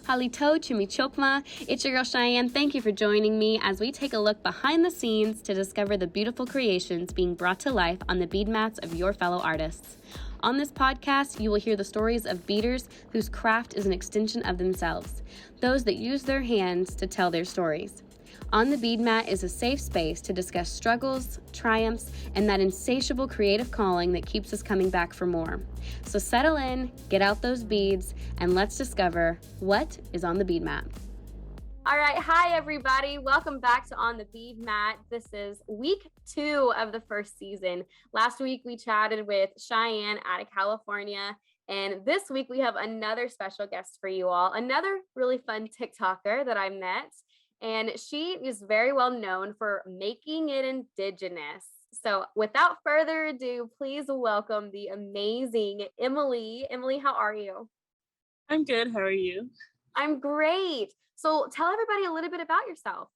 Halito Chimichokma, it's your girl Cheyenne. Thank you for joining me as we take a look behind the scenes to discover the beautiful creations being brought to life on the bead mats of your fellow artists. On this podcast, you will hear the stories of beaders whose craft is an extension of themselves, those that use their hands to tell their stories. On the Bead Mat is a safe space to discuss struggles, triumphs, and that insatiable creative calling that keeps us coming back for more. So settle in, get out those beads, and let's discover what is on the Bead Mat. All right, hi everybody. Welcome back to On the Bead Mat. This is week 2 of the first season. Last week we chatted with Cheyenne out of California, and this week we have another special guest for you all, another really fun TikToker that I met. And she is very well known for making it indigenous. So without further ado, please welcome the amazing Emily. Emily, how are you? I'm good. How are you? I'm great. So tell everybody a little bit about yourself.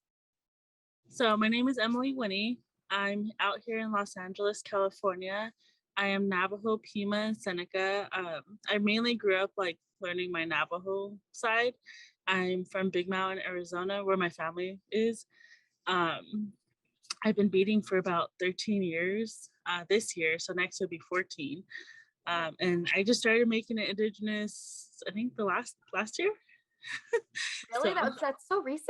So my name is Emily Winnie. I'm out here in Los Angeles, California. I am Navajo, Pima, and Seneca. I mainly grew up learning my Navajo side. I'm from Big Mountain, Arizona, where my family is. I've been beading for about 13 years this year, so next will be 14. And I just started making it indigenous, I think the last year. Really? So. That's so recent?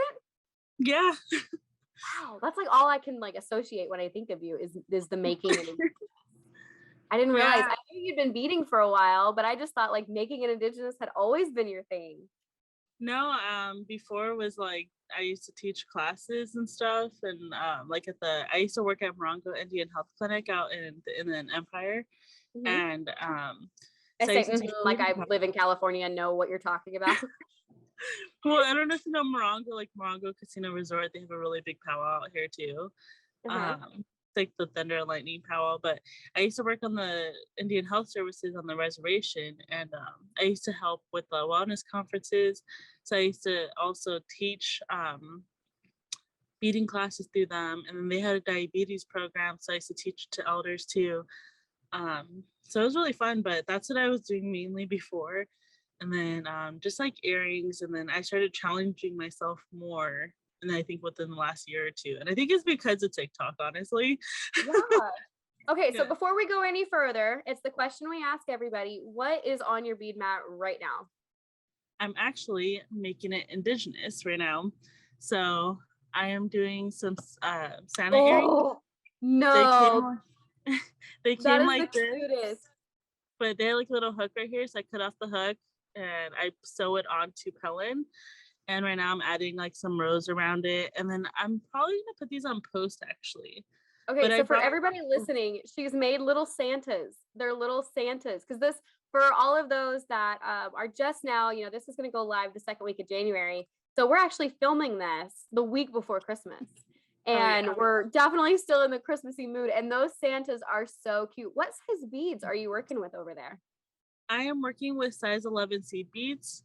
Yeah. Wow, that's like all I can associate when I think of you is the making it. I didn't realize. Yeah. I knew you'd been beading for a while, but I just thought making it indigenous had always been your thing. No, before was I used to teach classes and stuff, and I used to work at Morongo Indian Health Clinic out in the Empire, mm-hmm. And I live in California and know what you're talking about. Well, I don't know if you know Morongo, Morongo Casino Resort. They have a really big powwow out here too. Uh-huh. It's the Thunder and Lightning powwow, but I used to work on the Indian Health Services on the reservation, and I used to help with the wellness conferences. So I used to also teach beading classes through them, and then they had a diabetes program, so I used to teach to elders too. So it was really fun, but that's what I was doing mainly before. And then just earrings, and then I started challenging myself more. And I think within the last year or two. And I think it's because of TikTok, honestly. Yeah. Okay, so before we go any further, it's the question we ask everybody. What is on your bead mat right now? I'm actually making it indigenous right now. So I am doing some Santa earrings. No. They came like this. Cutest. But they have a little hook right here. So I cut off the hook and I sew it onto Pellin. And right now I'm adding some rows around it. And then I'm probably going to put these on post actually. Okay, so for everybody listening, she's made little Santas. They're little Santas. Because for all of those that are just now, this is going to go live the second week of January. So we're actually filming this the week before Christmas. And we're definitely still in the Christmassy mood. And those Santas are so cute. What size beads are you working with over there? I am working with size 11 seed beads.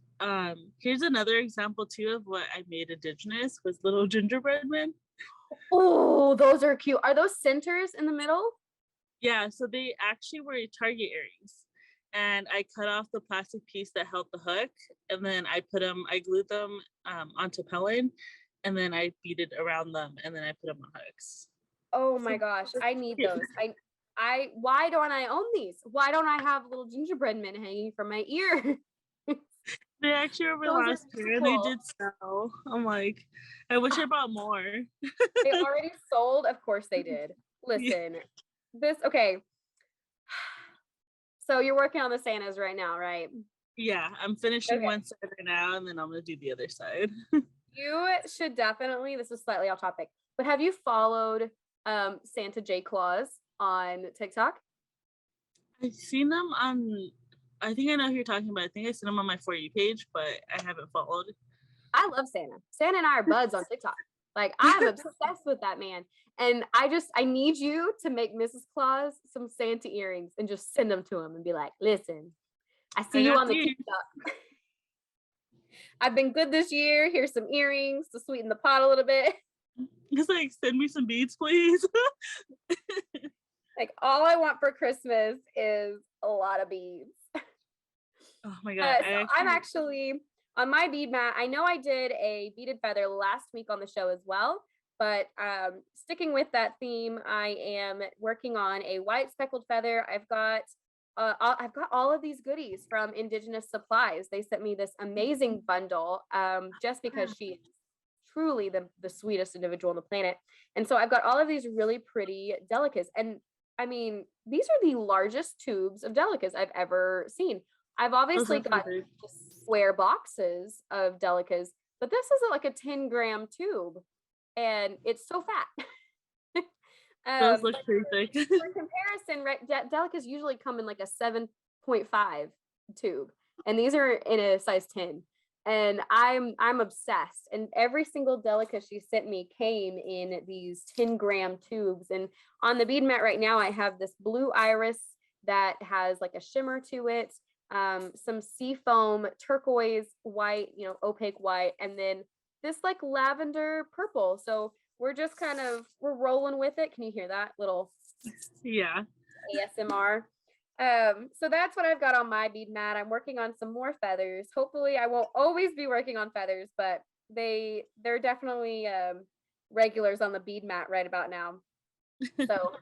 Here's another example too of what I made indigenous was little gingerbread men. Oh, those are cute. Are those centers in the middle? Yeah, so they actually were Target earrings, and I cut off the plastic piece that held the hook, and then I glued them onto Pellin, and then I beaded around them, and then I put them on hooks. Oh my gosh, I need those. Why don't I own these? Why don't I have little gingerbread men hanging from my ear? They actually were last year and they did sell. I'm I wish I bought more. They already sold? Of course they did. Listen, okay. So you're working on the Santas right now, right? Yeah, I'm finishing one side right now and then I'm going to do the other side. You should definitely, this is slightly off topic, but have you followed Santa J. Claus on TikTok? I've seen them on, I think I know who you're talking about. I think I seen them on my For You page, but I haven't followed. I love Santa. Santa and I are buds on TikTok. I'm obsessed with that man. And I need you to make Mrs. Claus some Santa earrings and just send them to him and be like, listen, I see you on the TikTok. I've been good this year. Here's some earrings to sweeten the pot a little bit. Just send me some beads, please. All I want for Christmas is a lot of beads. Oh my God. I'm actually on my bead mat, I know I did a beaded feather last week on the show as well, but sticking with that theme, I am working on a white speckled feather. I've got all of these goodies from Indigenous Supplies. They sent me this amazing bundle just because she is truly the sweetest individual on the planet. And so I've got all of these really pretty delicas. And I mean, these are the largest tubes of delicas I've ever seen. I've obviously got square boxes of delicas, but this is like a 10-gram tube and it's so fat. Those look pretty thick. For comparison, right, delicas usually come in like a 7.5 tube, and these are in a size 10. And I'm obsessed. And every single delica she sent me came in these 10-gram tubes. And on the bead mat right now, I have this blue iris that has like a shimmer to it, some sea foam, turquoise white, opaque white, and then this like lavender purple. So we're just we're rolling with it. Can you hear that little ASMR? So that's what I've got on my bead mat. I'm working on some more feathers. Hopefully I won't always be working on feathers, but they're definitely regulars on the bead mat right about now. So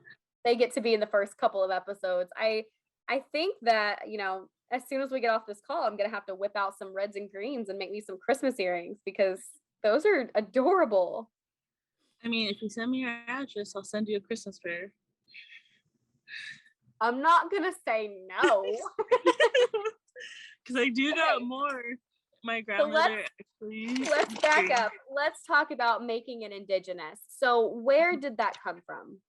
they get to be in the first couple of episodes. I think that, as soon as we get off this call, I'm going to have to whip out some reds and greens and make me some Christmas earrings because those are adorable. I mean, if you send me your address, I'll send you a Christmas pair. I'm not going to say no. Because I do got more. My grandmother let's back up. Let's talk about making it indigenous. So where did that come from?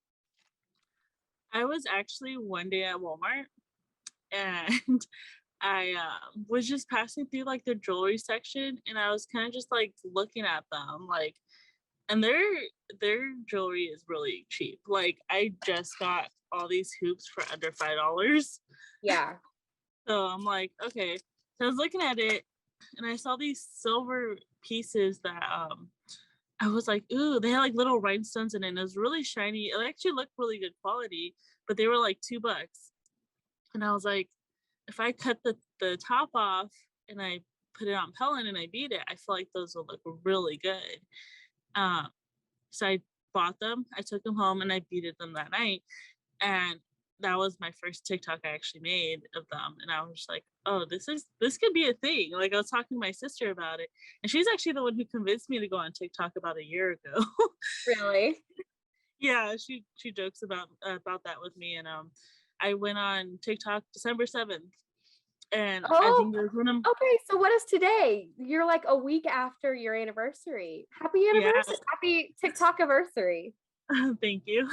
I was actually one day at Walmart and I was just passing through like the jewelry section and I was kind of just like looking at them like, and their jewelry is really cheap. Like I just got all these hoops for under $5. Yeah. So I'm like, okay. So I was looking at it and I saw these silver pieces that I was like, ooh, they had like little rhinestones in it. And it was really shiny. It actually looked really good quality, but they were like $2. And I was like, if I cut the top off and I put it on Pellin and I beat it, I feel like those will look really good. So I bought them. I took them home and I beaded them that night. And that was my first TikTok I actually made of them. And I was just like, oh, this could be a thing. Like I was talking to my sister about it. And she's actually the one who convinced me to go on TikTok about a year ago. Really? Yeah, she jokes about that with me. And I went on TikTok December 7th. And I think there's one of okay, so what is today? You're like a week after your anniversary. Happy anniversary. Yeah. Happy TikTok anniversary. Thank you.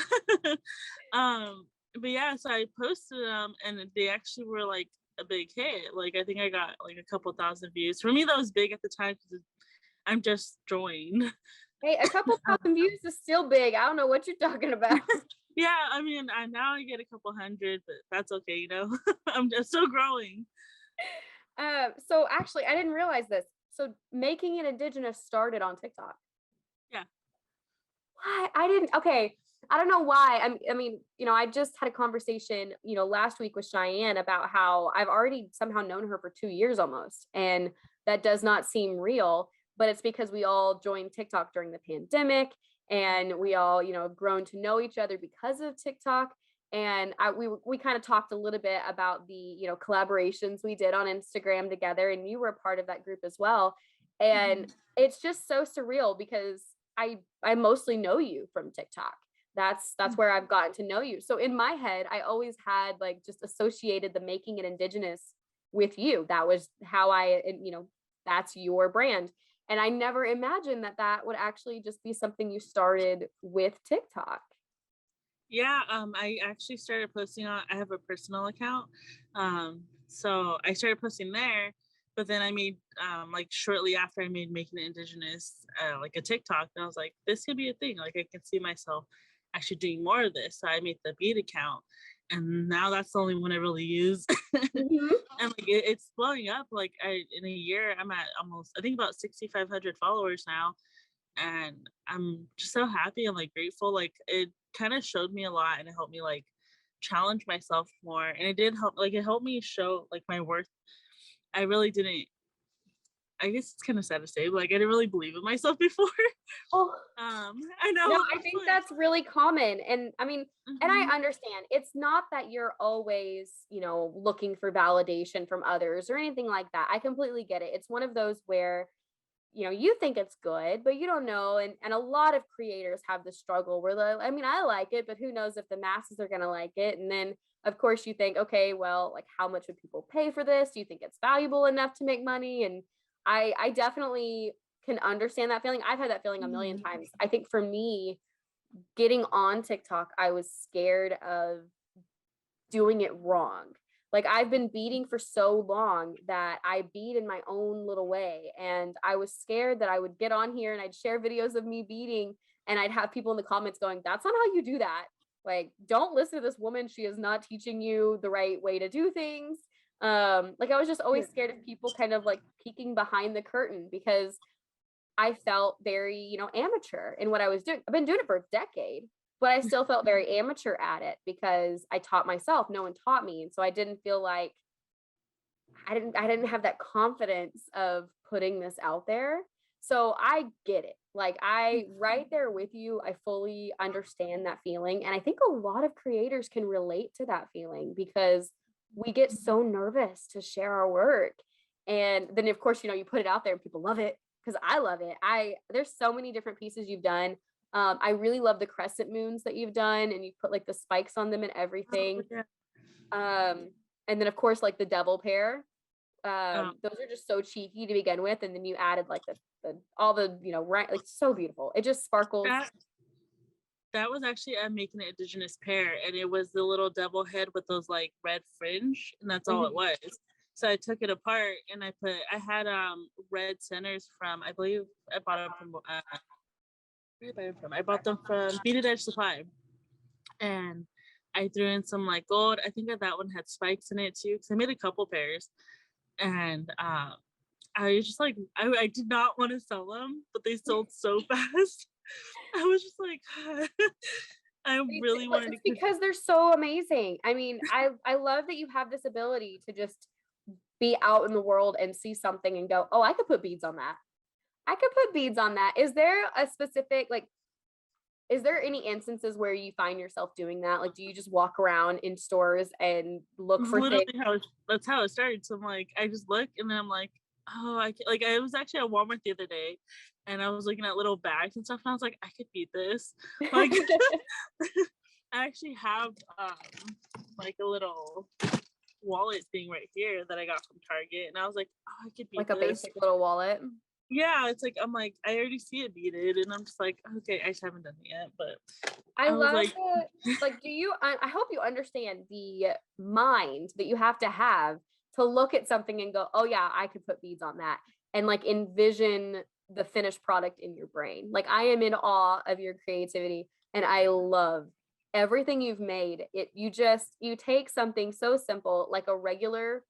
But yeah, so I posted them and they actually were like a big hit. Like I think I got like a couple thousand views. For me, that was big at the time because I'm just joined. Hey, a couple thousand views is still big. I don't know what you're talking about. Yeah, I mean, now I get a couple hundred, but that's okay, I'm just still growing. So actually, I didn't realize this. So making it indigenous started on TikTok. Yeah. Why? I didn't. Okay. I don't know why. I mean, I just had a conversation, last week with Cheyenne about how I've already somehow known her for 2 years almost. And that does not seem real, but it's because we all joined TikTok during the pandemic and we all, have grown to know each other because of TikTok. And we kind of talked a little bit about the, collaborations we did on Instagram together. And you were a part of that group as well. And it's just so surreal because I mostly know you from TikTok. That's where I've gotten to know you. So in my head, I always had like just associated the making it indigenous with you. That was how that's your brand. And I never imagined that would actually just be something you started with TikTok. Yeah, I actually started posting I have a personal account. So I started posting there, but then I made, like shortly after I made Making It Indigenous, like a TikTok, and I was like, this could be a thing. Like I can see myself actually doing more of this. So I made the Bead account and now that's the only one I really use. And like it's blowing up. Like in a year, I'm at almost, I think about 6,500 followers now. And I'm just so happy and like grateful. Like it kind of showed me a lot and it helped me like challenge myself more. And it did help, like it helped me show like my worth. I I guess it's kind of sad to say, but like I didn't really believe in myself before. Oh, I know. no, I think that's really common. And I mean, and Mhm. I understand it's not that you're always, looking for validation from others or anything like that. I completely get it. It's one of those where, you think it's good, but you don't know. And a lot of creators have this struggle where I mean, I like it, but who knows if the masses are going to like it. And then of course you think, okay, well, like how much would people pay for this? Do you think it's valuable enough to make money? And I definitely can understand that feeling. I've had that feeling a million times. I think for me, getting on TikTok, I was scared of doing it wrong. Like I've been beading for so long that I bead in my own little way. And I was scared that I would get on here and I'd share videos of me beading and I'd have people in the comments going, that's not how you do that. Like, don't listen to this woman. She is not teaching you the right way to do things. Like I was just always scared of people kind of like peeking behind the curtain because I felt very, amateur in what I was doing. I've been doing it for a decade, but I still felt very amateur at it because I taught myself. No one taught me. And so I didn't feel like I didn't have that confidence of putting this out there. So I get it. Like I right there with you. I fully understand that feeling. And I think a lot of creators can relate to that feeling because we get so nervous to share our work. And then of course, you put it out there and people love it because I love it. There's so many different pieces you've done. I really love the crescent moons that you've done and you put like the spikes on them and everything. And then of course, like the devil pair. Those are just so cheeky to begin with. And then you added like the all the, right, like so beautiful. It just sparkles. That was actually making an indigenous pair, and it was the little devil head with those like red fringe, and that's all it was. So I took it apart and I had red centers from, I believe I bought them from where did I buy them from? I bought them from Bead Mat Supply, and I threw in some like gold. I think that one had spikes in it too because I made a couple pairs, and I was just like I did not want to sell them, but they sold so fast. I was just like I really wanted to, because they're so amazing. I mean, I love that you have this ability to just be out in the world and see something and go, oh, I could put beads on that. I could put beads on that. Is there a specific, like, is there any instances where you find yourself doing that? Like, do you just walk around in stores and look for things? That's how it started. So I'm like, I just look and then I'm like, oh, I was actually at Walmart the other day and I was looking at little bags and stuff and I was like, I could beat this. Like, I actually have like a little wallet thing right here that I got from Target and I was like, oh, I could beat like this. A basic little wallet. Yeah, it's like I'm like I already see it beaded and I'm just like, okay, I just haven't done it yet, but I love it. Like, do you I hope you understand the mind that you have to look at something and go, oh yeah, I could put beads on that, and like envision the finished product in your brain. Like I am in awe of your creativity and I love everything you've made. You take something so simple like a regular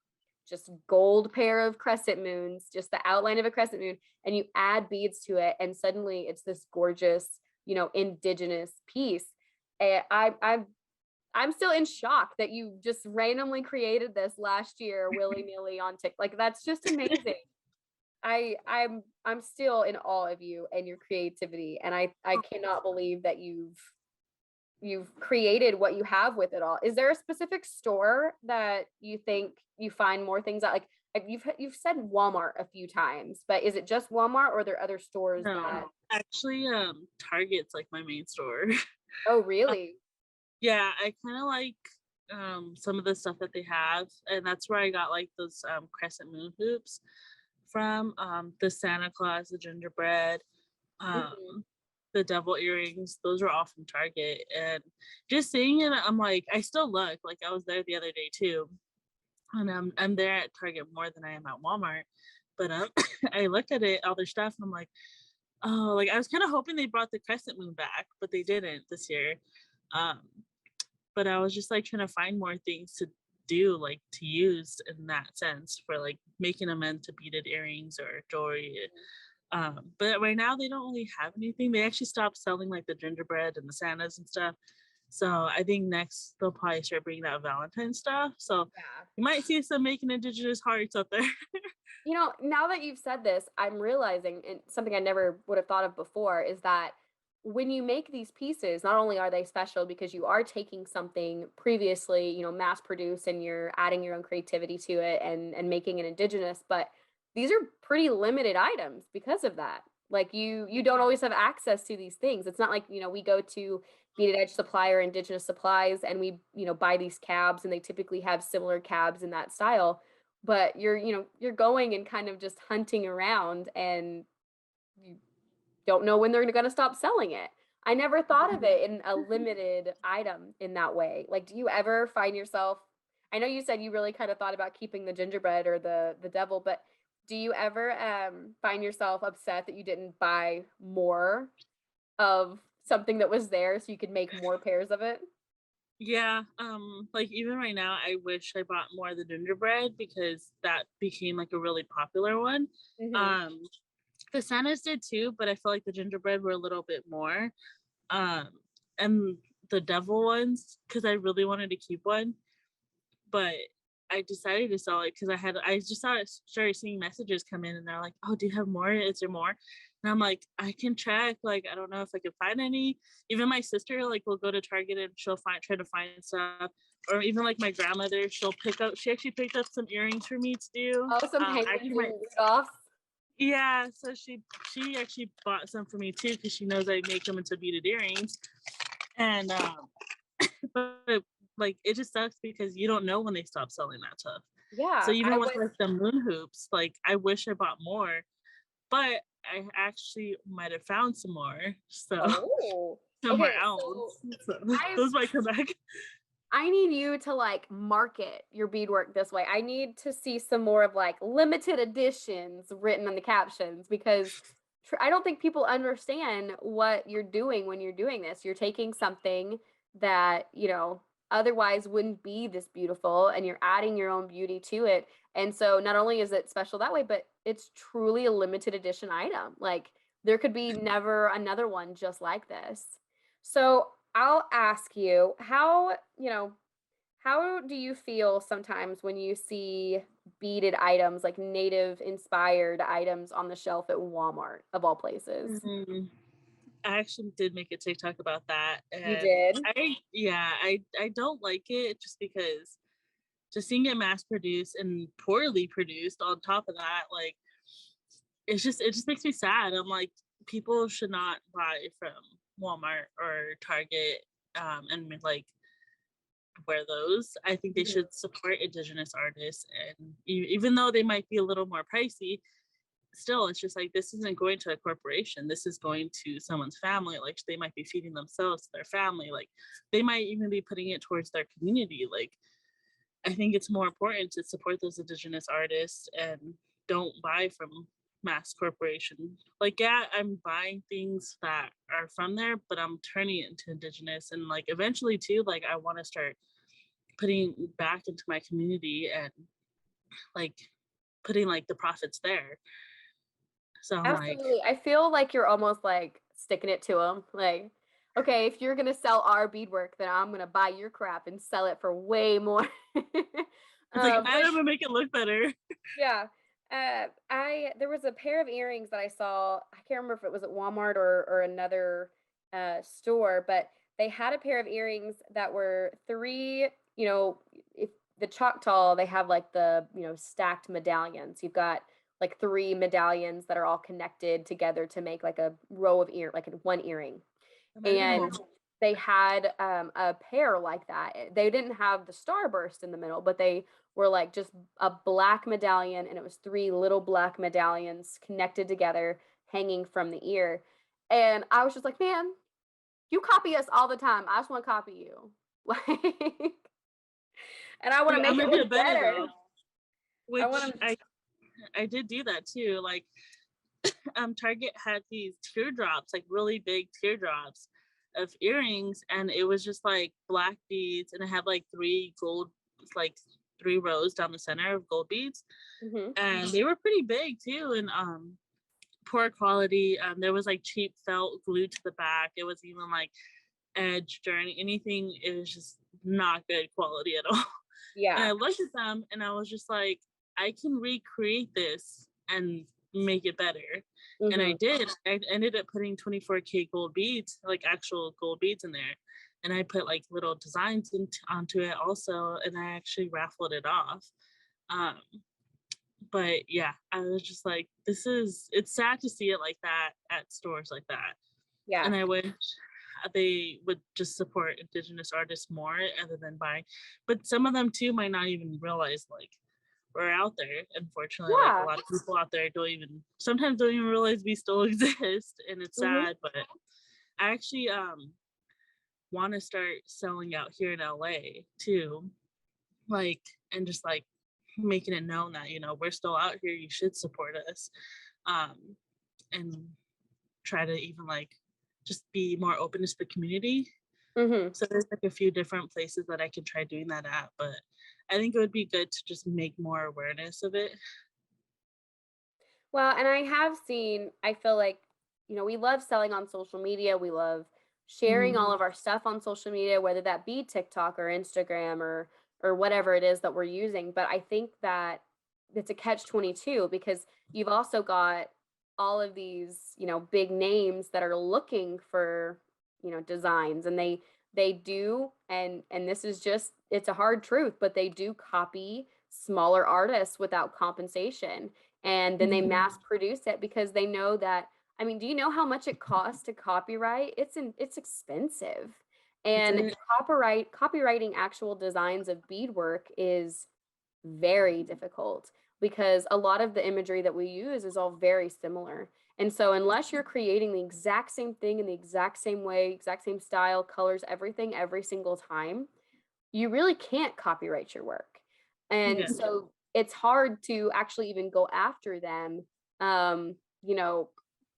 just gold pair of crescent moons, just the outline of a crescent moon, and you add beads to it and suddenly it's this gorgeous, indigenous piece. And I'm still in shock that you just randomly created this last year willy-nilly on TikTok. Like that's just amazing. I'm still in awe of you and your creativity, and I cannot believe that you've created what you have with it all. Is there a specific store that you think you find more things at? Like you've said Walmart a few times, but is it just Walmart or are there other stores? No, actually Target's like my main store. Oh really? Yeah, I kind of like some of the stuff that they have, and that's where I got like those crescent moon hoops from, the Santa Claus, the gingerbread, the devil earrings. Those were all from Target, and just seeing it, I'm like, I still look like I was there the other day too, and I'm there at Target more than I am at Walmart. But I looked at it, all their stuff, and I'm like, oh, like I was kind of hoping they brought the crescent moon back, but they didn't this year. But I was just like trying to find more things to do, like to use in that sense for like making them into beaded earrings or jewelry. But right now they don't really have anything. They actually stopped selling like the gingerbread and the Santas and stuff. So I think next they'll probably start bringing out Valentine stuff. So Yeah. you might see some making indigenous hearts out there. You know, now that you've said this, I'm realizing, and something I never would have thought of before, is that when you make these pieces, not only are they special because you are taking something previously, mass produced and you're adding your own creativity to it and making it indigenous, but these are pretty limited items because of that. Like you don't always have access to these things. It's not like, we go to Beaded Edge Supply or Indigenous Supplies and we, buy these cabs and they typically have similar cabs in that style, but you're going and kind of just hunting around and you don't know when they're going to stop selling it. I never thought of it in a limited item in that way. Like, do you ever find yourself, I know you said you really kind of thought about keeping the gingerbread or the devil, but do you ever find yourself upset that you didn't buy more of something that was there so you could make more pairs of it? Yeah, like even right now, I wish I bought more of the gingerbread because that became like a really popular one. Hmm. Um, the Santas did too, but I feel like the gingerbread were a little bit more. Um, and the devil ones, because I really wanted to keep one, but I decided to sell it because I just started seeing messages come in and they're like, "Oh, do you have more? Is there more?" And I'm like, "I can check. Like, I don't know if I can find any." Even my sister like will go to Target and she'll try to find stuff. Or even like my grandmother, she actually picked up some earrings for me to do. Oh, some Actually penguins my and Rudolphs. Yeah, so she actually bought some for me too because she knows I make them into beaded earrings. And but like it just sucks because you don't know when they stop selling that stuff. So Yeah, I even with was. like the moon hoops, like I wish I bought more, but I actually might have found some more. So Oh, somewhere okay. So else. So I those might come back. I need you to like market your beadwork this way. I need to see some more of like limited editions written in the captions because I don't think people understand what you're doing when you're doing this. You're taking something that, otherwise wouldn't be this beautiful and you're adding your own beauty to it. And so not only is it special that way, but it's truly a limited edition item. Like there could be never another one just like this. So I'll ask you, how do you feel sometimes when you see beaded items, like native inspired items on the shelf at Walmart, of all places? Mhm. I actually did make a TikTok about that, You and did? I don't like it just because just seeing it mass produced and poorly produced on top of that, like it just makes me sad. I'm like, people should not buy from Walmart or Target and like wear those. I think they Mhm. should support indigenous artists, and even though they might be a little more pricey, still it's just like this isn't going to a corporation. This is going to someone's family. Like they might be feeding themselves, their family. Like they might even be putting it towards their community. Like I think it's more important to support those indigenous artists and don't buy from mass corporation. Like, yeah, I'm buying things that are from there, but I'm turning it into indigenous. And like eventually too, like I want to start putting back into my community and like putting like the profits there. So I'm like, Absolutely. I feel like you're almost like sticking it to them. Like, okay, if you're gonna sell our beadwork, then I'm gonna buy your crap and sell it for way more. it's like I'm Which gonna make it look better. Yeah. I there was a pair of earrings that I saw. I can't remember if it was at Walmart or another store, but they had a pair of earrings that were three, if the Choctaw, they have like the, stacked medallions. You've got like three medallions that are all connected together to make like a row of like one earring. And they had a pair like that. They didn't have the starburst in the middle, but they were like just a black medallion, and it was three little black medallions connected together, hanging from the ear. And I was just like, man, you copy us all the time. I just want to copy you. Like, and I want to I'm make it gonna do look it better better. though. I Which want to. I did do that too. Like Target had these teardrops, like really big teardrops of earrings, and it was just like black beads, and it had like like three rows down the center of gold beads, Mhm. and they were pretty big too, and poor quality. There was like cheap felt glued to the back. It was even like edged or anything. It was just not good quality at all. And Yeah. I looked at them and I was just like, I can recreate this and make it better. And I Mm-hmm. did. I ended up putting 24K gold beads, like actual gold beads in there. And I put like little designs onto it also. And I actually raffled it off. Um, but yeah, I was just like, it's sad to see it like that at stores like that. Yeah. And I wish they would just support Indigenous artists more other than buying. But some of them too might not even realize like we're out there. Unfortunately, like a Yeah. lot of people out there sometimes don't even realize we still exist, and it's Mm-hmm. sad. But I actually want to start selling out here in LA too, like, and just like making it known that we're still out here. You should support us, um, and try to even like just be more open to the community. Mm-hmm. So there's like a few different places that I could try doing that at, but I think it would be good to just make more awareness of it. Well, and I have seen, I feel like, we love selling on social media. We love sharing Mhm. all of our stuff on social media, whether that be TikTok or Instagram or whatever it is that we're using. But I think that it's a catch 22 because you've also got all of these, big names that are looking for, designs, and they do, and this is just, it's a hard truth, but they do copy smaller artists without compensation, and then they Mhm. mass produce it because they know that, I mean, do you know how much it costs to copyright? It's expensive. Is And it? copyrighting actual designs of beadwork is very difficult because a lot of the imagery that we use is all very similar. And so unless you're creating the exact same thing in the exact same way, exact same style, colors, everything every single time, you really can't copyright your work. And Yeah. so it's hard to actually even go after them. Um, you know,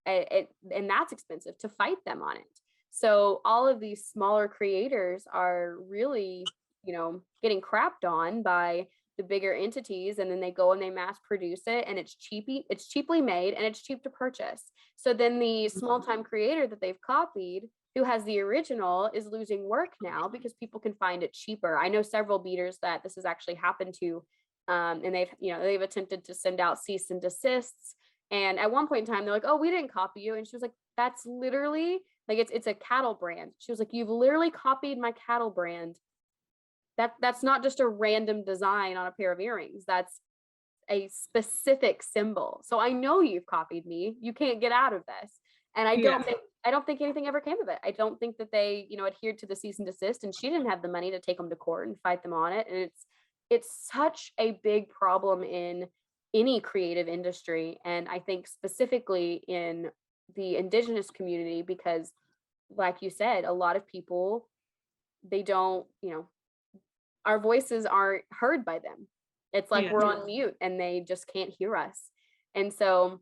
and that's expensive to fight them on it. So all of these smaller creators are really, getting crapped on by the bigger entities, and then they go and they mass produce it, and it's cheaply made, and it's cheap to purchase. So then the small time creator that they've copied, who has the original, is losing work now because people can find it cheaper. I know several beaters that this has actually happened to, and they've attempted to send out cease and desists. And at one point in time, they're like, "Oh, we didn't copy you," and she was like, "That's literally like it's a cattle brand." She was like, "You've literally copied my cattle brand. That's not just a random design on a pair of earrings. That's a specific symbol. So I know you've copied me. You can't get out of this." And Yeah. I don't think anything ever came of it. I don't think that they, adhered to the cease and desist, and she didn't have the money to take them to court and fight them on it. And it's such a big problem in any creative industry, and I think specifically in the Indigenous community because, like you said, a lot of people, they don't, our voices aren't heard by them. It's like Yeah. we're on mute and they just can't hear us. And so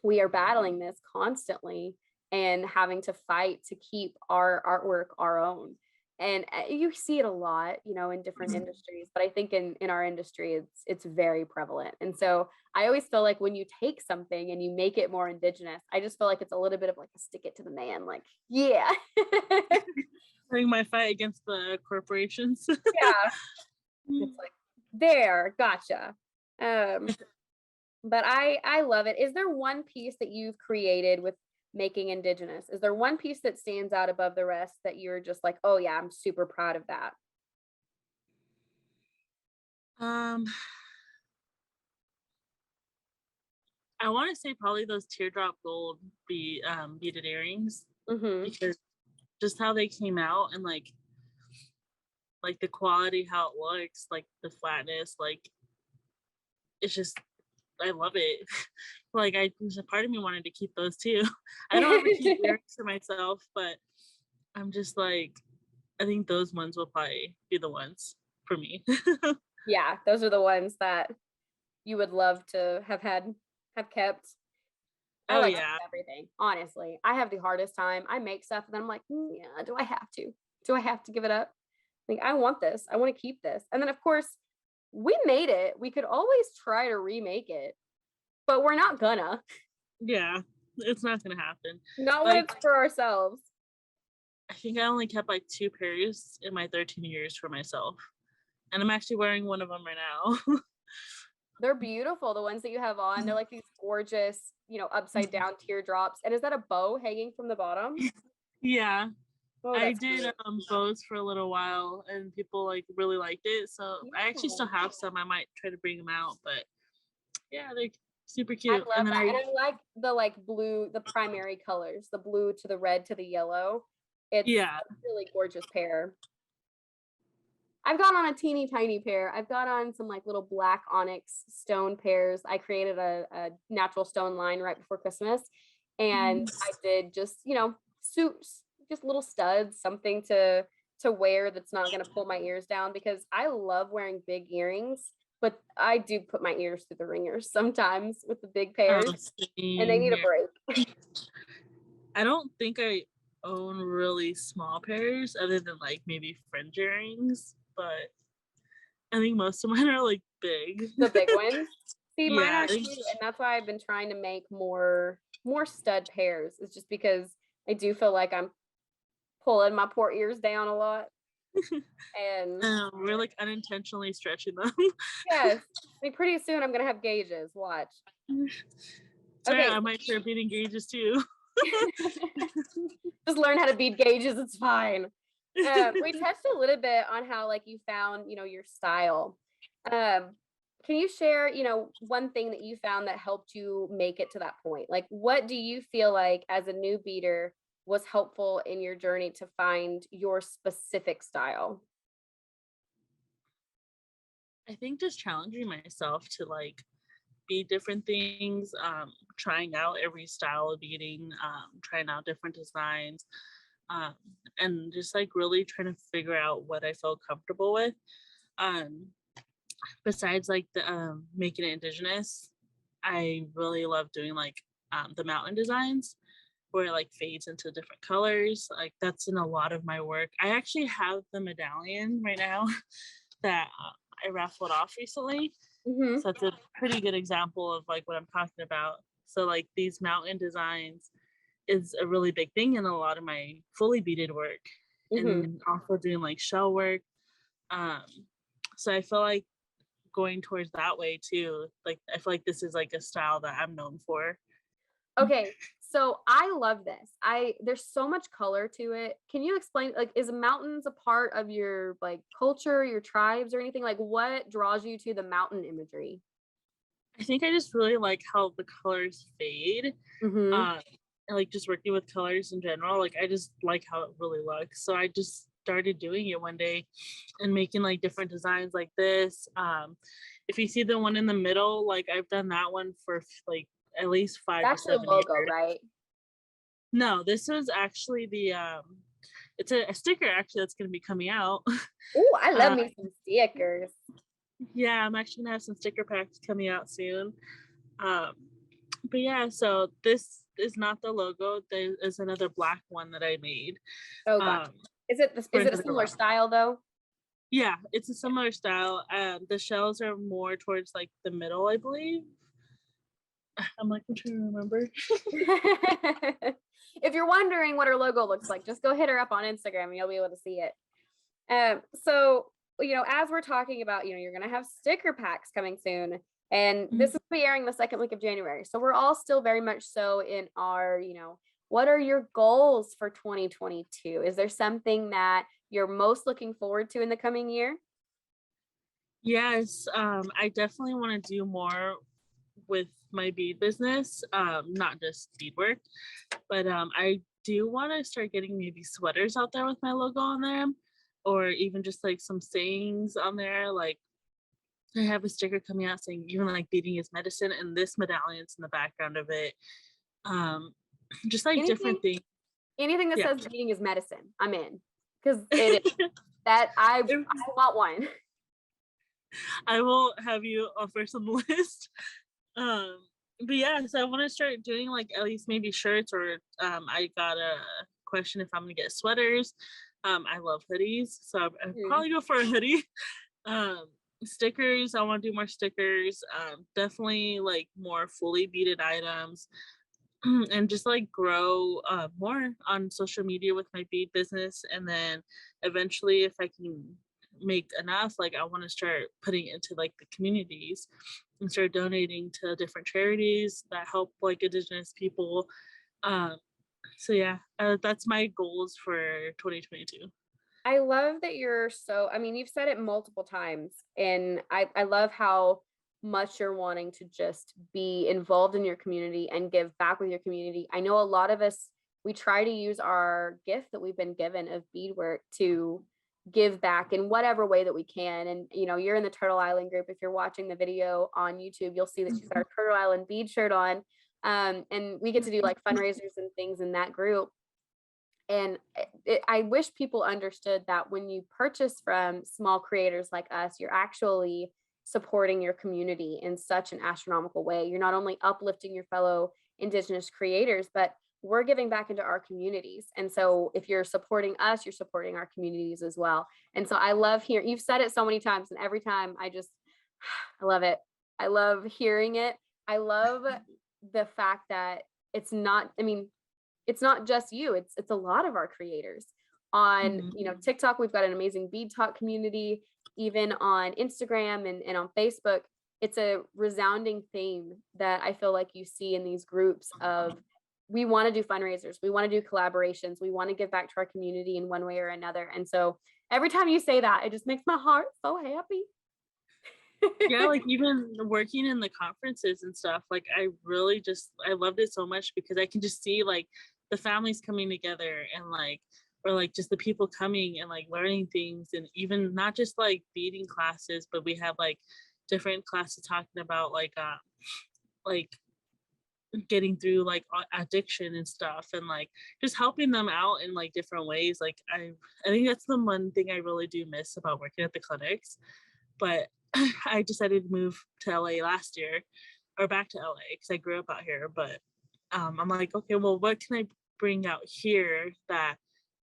we are battling this constantly and having to fight to keep our artwork our own. And you see it a lot, in different industries, but I think in our industry, it's very prevalent. And so I always feel like when you take something and you make it more Indigenous, I just feel like it's a little bit of like a stick it to the man, like, yeah. Putting my fight against the corporations. Yeah. It's like, there, gotcha. But I love it. Is there one piece that you've created with making Indigenous? Is there one piece that stands out above the rest that you're just like, oh yeah, I'm super proud of that? um, I want to say probably those teardrop gold beaded earrings, Mm-hmm. because just how they came out and like the quality, how it looks, like the flatness, like it's just I love it. Like there's a part of me wanted to keep those too. I don't ever keep earrings for myself, but I'm just like I think those ones will probably be the ones for me. Yeah, those are the ones that you would love to have kept. I Oh like to yeah. keep everything. Honestly, I have the hardest time. I make stuff and then I'm like, yeah, do I have to? Do I have to give it up? Like, I want this. I want to keep this. And then, of course, we made it. We could always try to remake it, but we're not gonna. Yeah. It's not gonna happen. Not when Like it's for ourselves. I think I only kept like 2 pairs in my 13 years for myself. And I'm actually wearing one of them right now. They're beautiful. The ones that you have on, they're like these gorgeous, upside down teardrops. And is that a bow hanging from the bottom? Yeah. Oh, I that's did cute. bows for a little while and people like really liked it. So I actually still Yeah. have some. I might try to bring them out, but yeah, they're super I cute. love And then that. And I like the blue, the primary colors, the blue to the red to the yellow. It's yeah. a really gorgeous pair. I've got on a teeny tiny pair. I've got on some like little black onyx stone pairs. I created a natural stone line right before Christmas. And I did just, suits, just little studs, something to wear that's not going to pull my ears down because I love wearing big earrings, but I do put my ears through the ringers sometimes with the big pairs and they Same need a here. break. I don't think I own really small pairs other than like maybe fringe earrings, but I think most of mine are like big. The big ones. See, mine Yeah. are too, and that's why I've been trying to make more stud pairs. It's just because I do feel like I'm pulling my poor ears down a lot. And we're like unintentionally stretching them. yes, pretty soon I'm gonna have gauges. Watch. Sorry, Okay. I might start beating gauges too. Just learn how to bead gauges. It's fine. We touched a little bit on how like you found, your style. Can you share, one thing that you found that helped you make it to that point? Like, what do you feel like as a new beater was helpful in your journey to find your specific style? I think just challenging myself to like be different things, trying out every style of beading, trying out different designs, um, and just like really trying to figure out what I felt comfortable with. Um, Besides like the making it indigenous, I really love doing like the mountain designs where it like fades into different colors. Like that's in a lot of my work. I actually have the medallion right now that I raffled off recently. Mm-hmm. So it's a pretty good example of like what I'm talking about. So like these mountain designs is a really big thing in a lot of my fully beaded work Mm-hmm. and also doing like shell work. Um, so I feel like going towards that way too. Like I feel like this is like a style that I'm known for. Okay, so I love this. There's so much color to it. Can you explain, like, is mountains a part of your like culture, your tribes, or anything? Like, what draws you to the mountain imagery? I think I just really like how the colors fade. Mm-hmm. And like just working with colors in general. Like I just like how it really looks. So I just started doing it one day and making like different designs like this. If you see the one in the middle, like I've done that one for like at least 5 to That's your 7 logo, years. right? No, this was actually the it's a sticker actually that's going to be coming out. Oh, I love uh, me some stickers. yeah, I'm actually gonna have some sticker packs coming out soon. um but yeah, so this is not the logo. There is another black one that I made. Oh, gotcha. um Is it for is it a another similar round. style though? Yeah, it's a similar style. The shells are more towards like the middle, I believe. I'm like, I'm trying to remember. If you're wondering what her logo looks like, just go hit her up on Instagram and you'll be able to see it. So, as we're talking about, you're going to have sticker packs coming soon. And this will be airing the second week of January. So we're all still very much so in our, what are your goals for 2022? Is there something that you're most looking forward to in the coming year? Yes, I definitely want to do more with my bead business, not just beadwork, but I do want to start getting maybe sweaters out there with my logo on them, or even just like some sayings on there. Like I have a sticker coming out saying even like beading is medicine, and this medallion's in the background of it. Just like Anything, different things. anything that Yeah. says beading is medicine, I'm in. Because it is that I want one. I will have you first on the list. But yeah, so I want to start doing like at least maybe shirts, or I got a question if I'm gonna get sweaters. I love hoodies, so I'd probably go for a hoodie. Stickers, I want to do more stickers. Definitely like more fully beaded items. and just like grow more on social media with my bead business. And then eventually, if I can make enough, like I want to start putting it into like the communities and start donating to different charities that help like indigenous people. um so yeah, that's my goals for 2022. I love that you're so, I mean, you've said it multiple times, and I love how much you're wanting to just be involved in your community and give back with your community. I know a lot of us, we try to use our gift that we've been given of beadwork to give back in whatever way that we can. And, you know, you're in the Turtle Island group. If you're watching the video on YouTube, you'll see that she's got our Turtle Island bead shirt on. And we get to do like fundraisers and things in that group. And I wish people understood that when you purchase from small creators like us, you're actually supporting your community in such an astronomical way. You're not only uplifting your fellow Indigenous creators, but we're giving back into our communities. And so if you're supporting us, you're supporting our communities as well. And so I love hearing, you've said it so many times, and every time I love it. I love hearing it. I love the fact that it's not, I mean, it's not just you, it's a lot of our creators on, you know, TikTok. We've got an amazing bead talk community, even on Instagram and on Facebook. It's a resounding theme that I feel like you see in these groups of, we want to do fundraisers, we want to do collaborations, we want to give back to our community in one way or another. And so every time you say that, it just makes my heart so happy. Yeah, like even working in the conferences and stuff, like I really just, I loved it so much because I can just see like the families coming together and like, or like just the people coming and like learning things. And even not just like beading classes, but we have like different classes talking about like getting through like addiction and stuff, and like just helping them out in like different ways. Like I think that's the one thing I really do miss about working at the clinics. But I decided to move to LA last year, or back to LA, because I grew up out here. But I'm like, okay, well, what can I bring out here that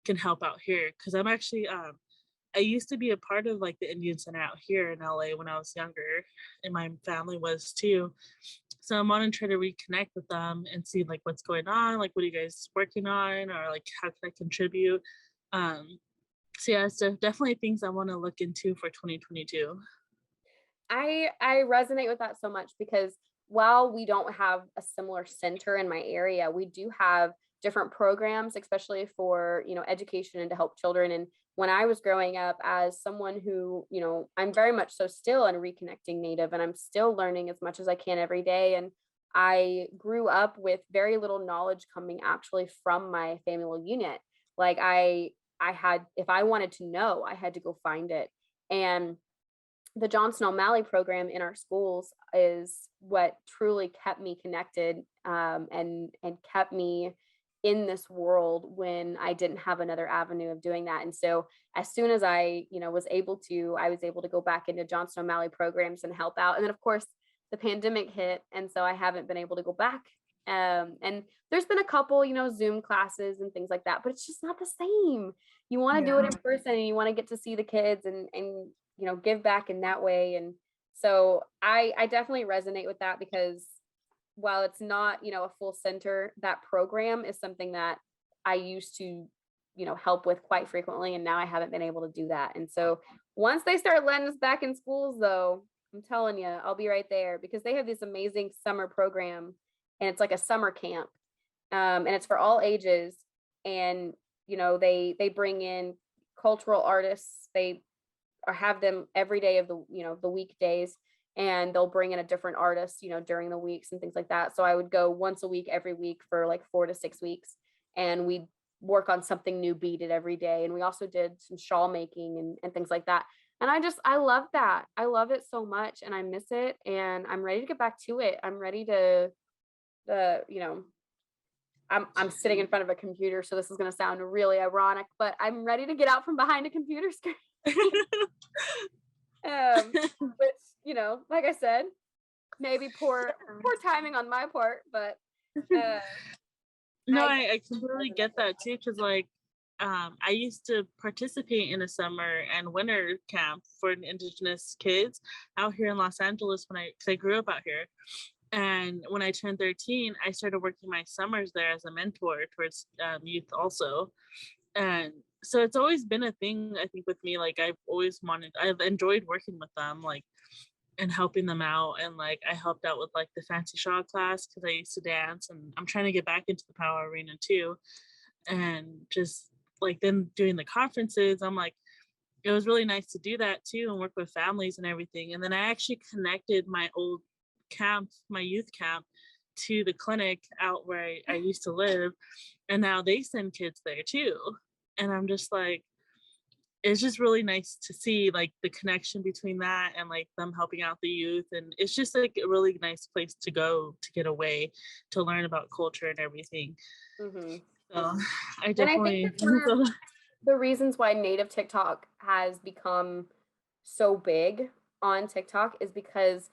can help out here? Because I'm actually, I used to be a part of like the Indian Center out here in LA when I was younger, and my family was too. So I'm wanting to try to reconnect with them and see like what's going on, like what are you guys working on, or like how can I contribute? So yeah, it's definitely things I want to look into for 2022. I resonate with that so much because while we don't have a similar center in my area, we do have different programs, especially for, you know, education and to help children. And when I was growing up, as someone who, you know, I'm very much so still in reconnecting Native, and I'm still learning as much as I can every day. And I grew up with very little knowledge coming actually from my familial unit. Like I had, if I wanted to know, I had to go find it. And the Johnson O'Malley program in our schools is what truly kept me connected, and kept me in this world when I didn't have another avenue of doing that. And so as soon as I, you know, I was able to go back into Johnson O'Malley programs and help out. And then of course the pandemic hit, and so I haven't been able to go back. And there's been a couple, you know, Zoom classes and things like that, but it's just not the same. You want to do it in person, and you want to get to see the kids and you know, give back in that way. And so I definitely resonate with that, because while it's not, you know, a full center, that program is something that I used to, you know, help with quite frequently, and now I haven't been able to do that. And so once they start letting us back in schools though, I'm telling you, I'll be right there, because they have this amazing summer program, and it's like a summer camp, and it's for all ages. And you know, they bring in cultural artists. They or have them every day of the, you know, the weekdays, and they'll bring in a different artist, you know, during the weeks and things like that. So I would go once a week every week for like 4 to 6 weeks, and we'd work on something new beaded every day. And we also did some shawl making and things like that. And I love that. I love it so much, and I miss it, and I'm ready to get back to it. I'm ready to you know, I'm sitting in front of a computer, so this is going to sound really ironic, but I'm ready to get out from behind a computer screen. Which, you know, like I said, maybe poor timing on my part, but no, I completely get that too, because like I used to participate in a summer and winter camp for Indigenous kids out here in Los Angeles because I grew up out here. And when I turned 13, I started working my summers there as a mentor towards youth also. And so it's always been a thing, I think, with me. Like I've enjoyed working with them, like, and helping them out. And like I helped out with like the fancy shawl class because I used to dance, and I'm trying to get back into the power arena too. And just like then doing the conferences, I'm like, it was really nice to do that too and work with families and everything. And then I actually connected my old camp, my youth camp, to the clinic out where I used to live. And now they send kids there too. And I'm just like, it's just really nice to see like the connection between that and like them helping out the youth. And it's just like a really nice place to go to get away, to learn about culture and everything. Mm-hmm. So I And I think definitely, that's one of the reasons why native TikTok has become so big on TikTok is because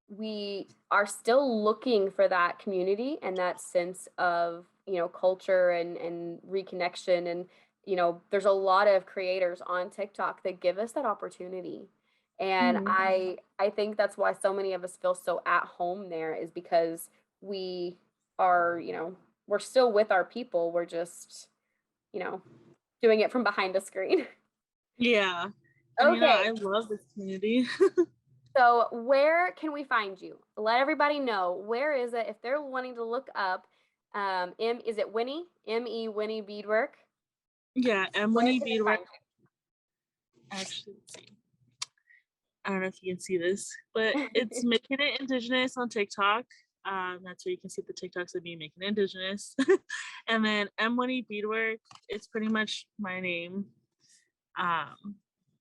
we are still looking for that community and that sense of, culture and reconnection. And, there's a lot of creators on TikTok that give us that opportunity. And Mhm. I think that's why so many of us feel so at home there, is because we are, we're still with our people. We're just, doing it from behind a screen. Yeah. And Okay. I love this community. So where can we find you? Let everybody know, where is it if they're wanting to look up is it Winnie? M-E Winnie Beadwork? Yeah, Where Emily can they Bead. find Actually, let's see. I don't know if you can see this, but it's you? Making It Indigenous on TikTok. That's where you can see the TikToks of me making Indigenous. And then M1E Beadwork, it's pretty much my name um,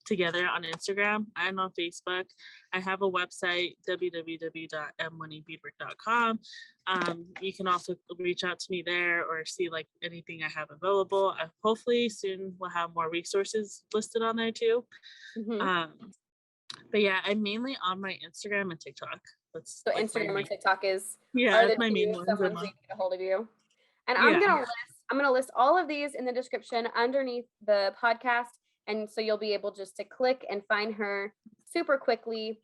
together on Instagram and on Facebook. I have a website, www.m1ebeadwork.com. You can also reach out to me there or see like anything I have available. Hopefully soon we'll have more resources listed on there too. Mhm. But yeah, I'm mainly on my Instagram and TikTok. That's So like my Instagram or main. TikTok Yeah, are that's the my main two ones. someone's need to get a hold of you. And Yeah. I'm gonna list all of these in the description underneath the podcast. And so you'll be able just to click and find her super quickly.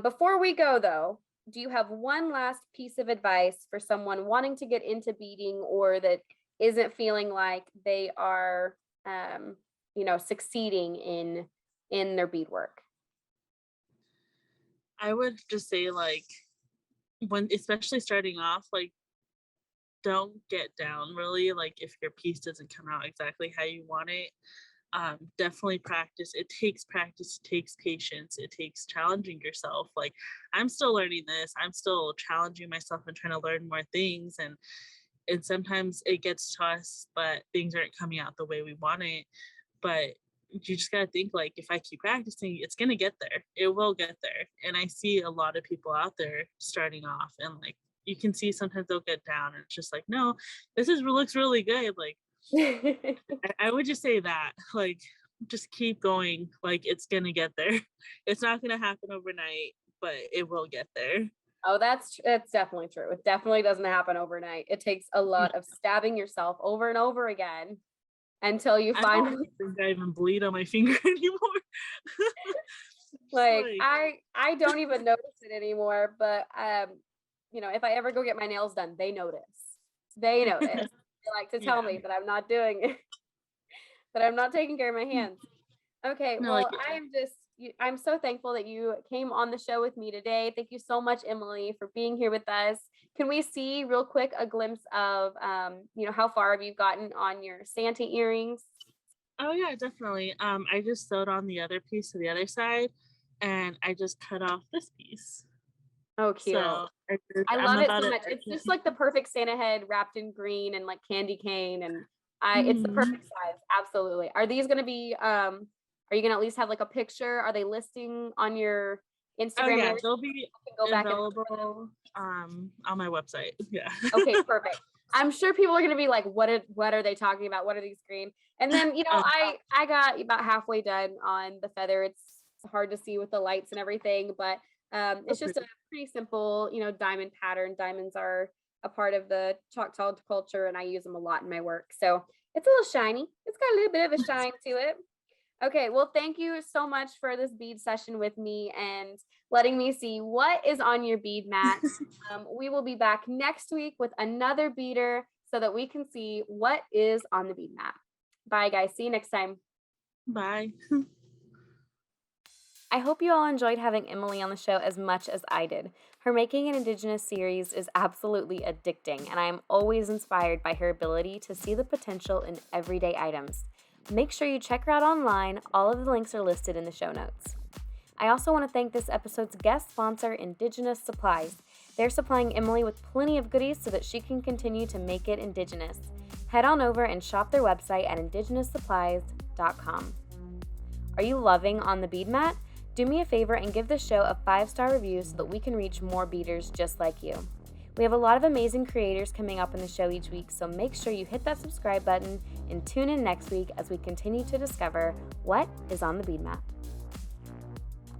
Before we go though, do you have one last piece of advice for someone wanting to get into beading or that isn't feeling like they are succeeding in their beadwork? I would just say like when especially starting off, like don't get down really like if your piece doesn't come out exactly how you want it. Definitely practice. It takes practice, it takes patience, it takes challenging yourself. Like I'm still learning this, I'm still challenging myself and trying to learn more things, and sometimes it gets to us but things aren't coming out the way we want it. But you just gotta think like if I keep practicing, it's gonna get there. It will get there. And I see a lot of people out there starting off and like you can see sometimes they'll get down and it's just like, no, looks really good. Like I would just say that, like, just keep going. Like, it's gonna get there. It's not gonna happen overnight, but it will get there. Oh, that's definitely true. It definitely doesn't happen overnight. It takes a lot of stabbing yourself over and over again until you I don't finally think I even bleed on my finger anymore. like Like, I don't even notice it anymore, but if I ever go get my nails done, they notice. They notice. They like to tell yeah, me that I'm not doing it, that I'm not taking care of my hands. Okay, no, like, well, I'm so thankful that you came on the show with me today. Thank you so much, Emily, for being here with us. Can we see real quick a glimpse of, how far have you gotten on your Santa earrings? oh yeah, definitely. I just sewed on the other piece to the other side, and I just cut off this piece. Oh, cute. So I I'm love it about so it. much. It's just like the perfect Santa head wrapped in green and like candy cane, and it's the Mhm. perfect size. Absolutely. Are these going to be? Are you going to at least have like a picture? Are they listing on your Oh Instagram and yeah, everything? they'll be You can go back and look for them. available on my website. Yeah. Okay, perfect. I'm sure people are going to be like, what are they talking about? What are these green? And then, Um, I got about halfway done on the feather. It's hard to see with the lights and everything, but it's just a pretty simple, diamond pattern. Diamonds are a part of the Choctaw culture and I use them a lot in my work. So it's a little shiny. It's got a little bit of a shine to it. Okay, well, thank you so much for this bead session with me and letting me see what is on your bead mat. We will be back next week with another beader so that we can see what is on the bead mat. Bye, guys. See you next time. Bye. I hope you all enjoyed having Emily on the show as much as I did. Her Making an Indigenous series is absolutely addicting, and I am always inspired by her ability to see the potential in everyday items. Make sure you check her out online. All of the links are listed in the show notes. I also want to thank this episode's guest sponsor, Indigenous Supplies. They're supplying Emily with plenty of goodies so that she can continue to make it Indigenous. Head on over and shop their website at indigenoussupplies.com. Are you loving On the Bead Mat? Do me a favor and give this show a 5-star review so that we can reach more beaders just like you. We have a lot of amazing creators coming up in the show each week, so make sure you hit that subscribe button and tune in next week as we continue to discover what is on the bead mat.